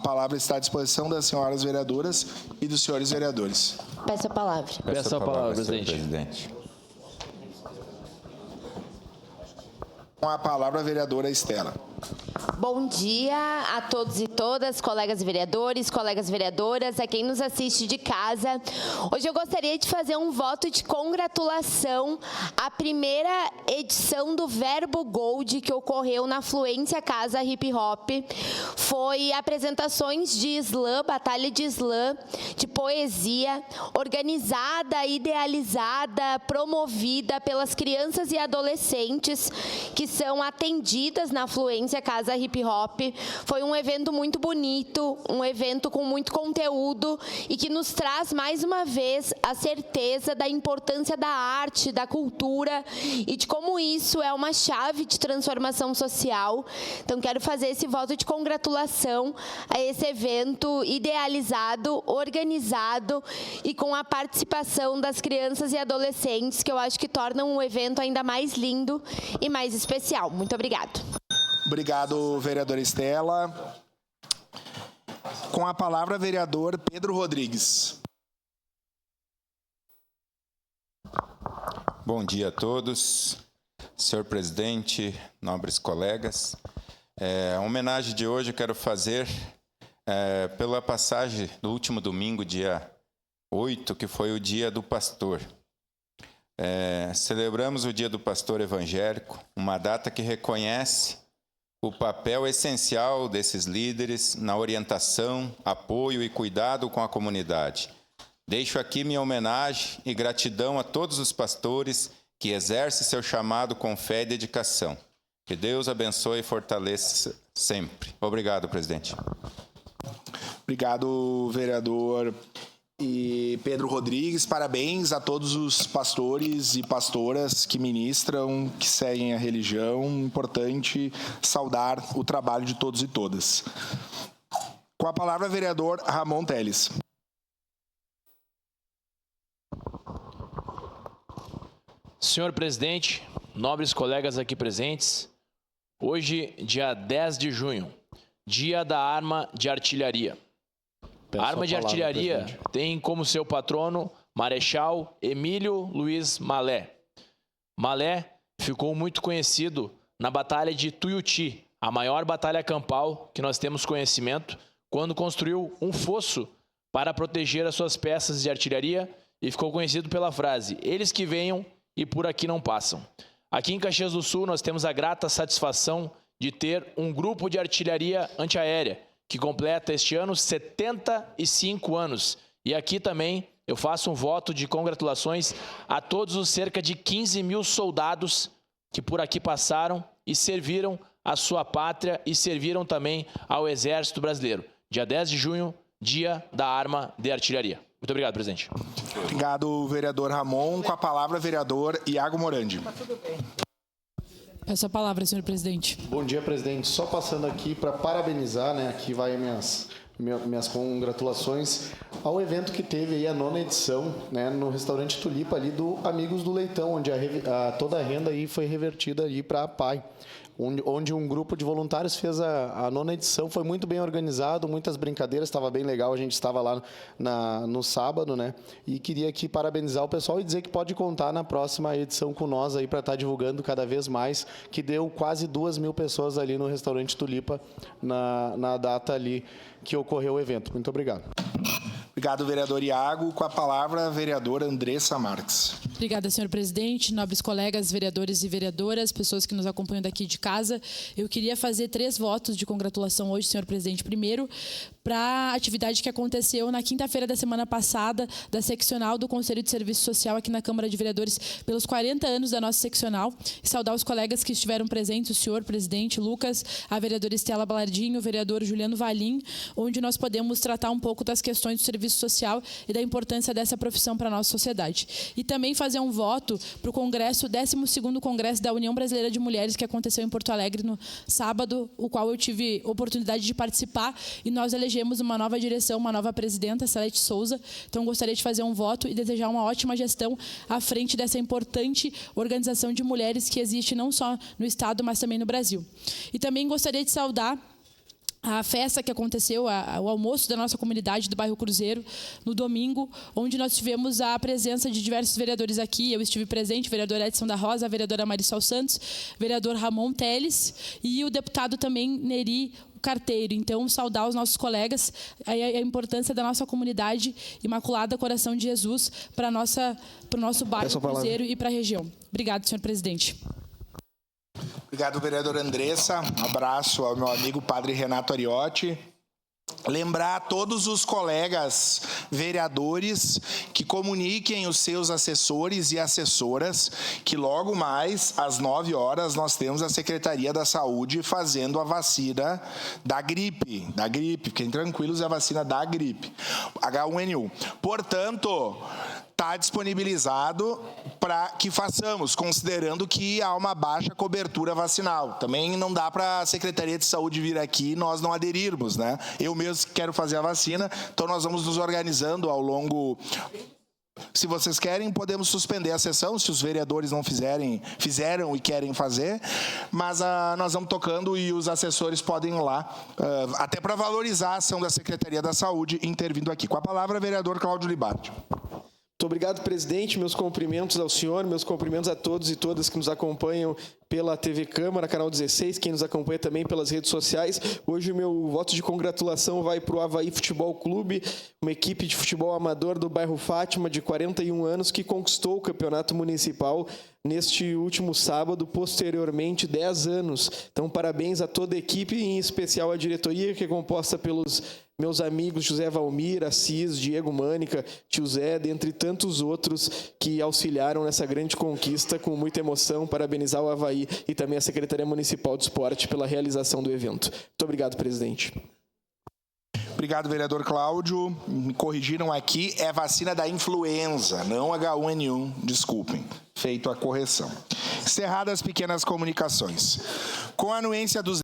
palavra está à disposição das senhoras vereadoras e dos senhores vereadores. Peço a palavra. Peço a palavra, presidente. Com a palavra, a vereadora Estela. Bom dia a todos e todas, colegas vereadores, colegas vereadoras, a quem nos assiste de casa. Hoje eu gostaria de fazer um voto de congratulação à primeira edição do Verbo Gold que ocorreu na Fluência Casa Hip Hop. Foi apresentações de slam, batalha de slam, de poesia, organizada, idealizada, promovida pelas crianças e adolescentes que são atendidas na Fluência Casa Hip Hop. Foi um evento muito bonito, um evento com muito conteúdo e que nos traz mais uma vez a certeza da importância da arte, da cultura e de como isso é uma chave de transformação social. Então quero fazer esse voto de congratulação a esse evento idealizado, organizado e com a participação das crianças e adolescentes, que eu acho que tornam o evento ainda mais lindo e mais especial. Muito obrigado. Obrigado, vereadora Estela. Com a palavra, vereador Pedro Rodrigues. Bom dia a todos, senhor presidente, nobres colegas. A homenagem de hoje eu quero fazer pela passagem do último domingo, dia 8, que foi o Dia do Pastor. Celebramos o Dia do Pastor Evangélico, uma data que reconhece o papel essencial desses líderes na orientação, apoio e cuidado com a comunidade. Deixo aqui minha homenagem e gratidão a todos os pastores que exercem seu chamado com fé e dedicação. Que Deus abençoe e fortaleça sempre. Obrigado, presidente. Obrigado, vereador e Pedro Rodrigues. Parabéns a todos os pastores e pastoras que ministram, que seguem a religião. Importante saudar o trabalho de todos e todas. Com a palavra, vereador Ramon Teles. Senhor presidente, nobres colegas aqui presentes, hoje, dia 10 de junho, dia da arma de artilharia. A arma de artilharia tem como seu patrono Marechal Emílio Luiz Malé. Malé ficou muito conhecido na Batalha de Tuiuti, a maior batalha campal que nós temos conhecimento, quando construiu um fosso para proteger as suas peças de artilharia e ficou conhecido pela frase: eles que venham e por aqui não passam. Aqui em Caxias do Sul nós temos a grata satisfação de ter um grupo de artilharia antiaérea que completa este ano 75 anos. E aqui também eu faço um voto de congratulações a todos os cerca de 15 mil soldados que por aqui passaram e serviram a sua pátria e serviram também ao Exército Brasileiro. Dia 10 de junho, dia da arma de artilharia. Muito obrigado, presidente. Obrigado, vereador Ramon. Com a palavra, vereador Iago Morandi. Peço a palavra, senhor presidente. Bom dia, presidente. Só passando aqui para parabenizar, né? Aqui vai minhas congratulações ao evento que teve aí a 9ª edição, né, no restaurante Tulipa ali do Amigos do Leitão, onde toda a renda aí foi revertida ali para a PAI. Onde um grupo de voluntários fez a 9ª edição, foi muito bem organizado, muitas brincadeiras, estava bem legal, a gente estava lá no sábado, né? E queria aqui parabenizar o pessoal e dizer que pode contar na próxima edição com nós aí para estar divulgando cada vez mais, que deu quase 2.000 pessoas ali no restaurante Tulipa na data ali que ocorreu o evento. Muito obrigado. Obrigado, vereador Iago. Com a palavra, a vereadora Andressa Marques. Obrigada, senhor presidente, nobres colegas, vereadores e vereadoras, pessoas que nos acompanham daqui de casa. Eu queria fazer 3 votos de congratulação hoje, senhor presidente. Primeiro, para a atividade que aconteceu na quinta-feira da semana passada, da seccional do Conselho de Serviço Social aqui na Câmara de Vereadores, pelos 40 anos da nossa seccional. E saudar os colegas que estiveram presentes, o senhor presidente Lucas, a vereadora Estela Balardinho, o vereador Juliano Valim, onde nós podemos tratar um pouco das questões do serviço social e da importância dessa profissão para a nossa sociedade. E também fazer um voto para o Congresso, o 12º Congresso da União Brasileira de Mulheres, que aconteceu em Porto Alegre no sábado, o qual eu tive oportunidade de participar, e nós elegemos uma nova direção, uma nova presidenta, Salete Souza. Então, gostaria de fazer um voto e desejar uma ótima gestão à frente dessa importante organização de mulheres que existe não só no Estado, mas também no Brasil. E também gostaria de saudar a festa que aconteceu, o almoço da nossa comunidade do bairro Cruzeiro, no domingo, onde nós tivemos a presença de diversos vereadores aqui. Eu estive presente, vereador Edson da Rosa, a vereadora Marisol Santos, vereador Ramon Teles e o deputado também Neri Carteiro. Então, saudar os nossos colegas, a importância da nossa comunidade Imaculada Coração de Jesus para o nosso bairro Cruzeiro e para a região. Obrigado, senhor presidente. Obrigado, vereadora Andressa. Um abraço ao meu amigo padre Renato Ariotti. Lembrar a todos os colegas vereadores que comuniquem os seus assessores e assessoras que logo mais, às 9 horas, nós temos a Secretaria da Saúde fazendo a vacina da gripe. Fiquem tranquilos, é a vacina da gripe, H1N1. Portanto, está disponibilizado para que façamos, considerando que há uma baixa cobertura vacinal. Também não dá para a Secretaria de Saúde vir aqui e nós não aderirmos, né? Eu mesmo quero fazer a vacina, então nós vamos nos organizando ao longo... Se vocês querem, podemos suspender a sessão, se os vereadores não fizeram e querem fazer, mas nós vamos tocando e os assessores podem ir lá, até para valorizar a ação da Secretaria da Saúde, intervindo aqui. Com a palavra, vereador Cláudio Libardi. Muito obrigado, presidente. Meus cumprimentos ao senhor, meus cumprimentos a todos e todas que nos acompanham pela TV Câmara, canal 16, quem nos acompanha também pelas redes sociais. Hoje o meu voto de congratulação vai para o Avaí Futebol Clube, uma equipe de futebol amador do bairro Fátima, de 41 anos, que conquistou o campeonato municipal neste último sábado, posteriormente 10 anos. Então, parabéns a toda a equipe, em especial a diretoria, que é composta pelos meus amigos José Valmir, Assis, Diego Mânica, Tio Zé, dentre tantos outros que auxiliaram nessa grande conquista com muita emoção. Parabenizar o Avaí e também a Secretaria Municipal de Esporte pela realização do evento. Muito obrigado, presidente. Obrigado, vereador Cláudio. Me corrigiram aqui, é vacina da influenza, não H1N1, desculpem. Feito a correção. Encerradas as pequenas comunicações. Com a anuência dos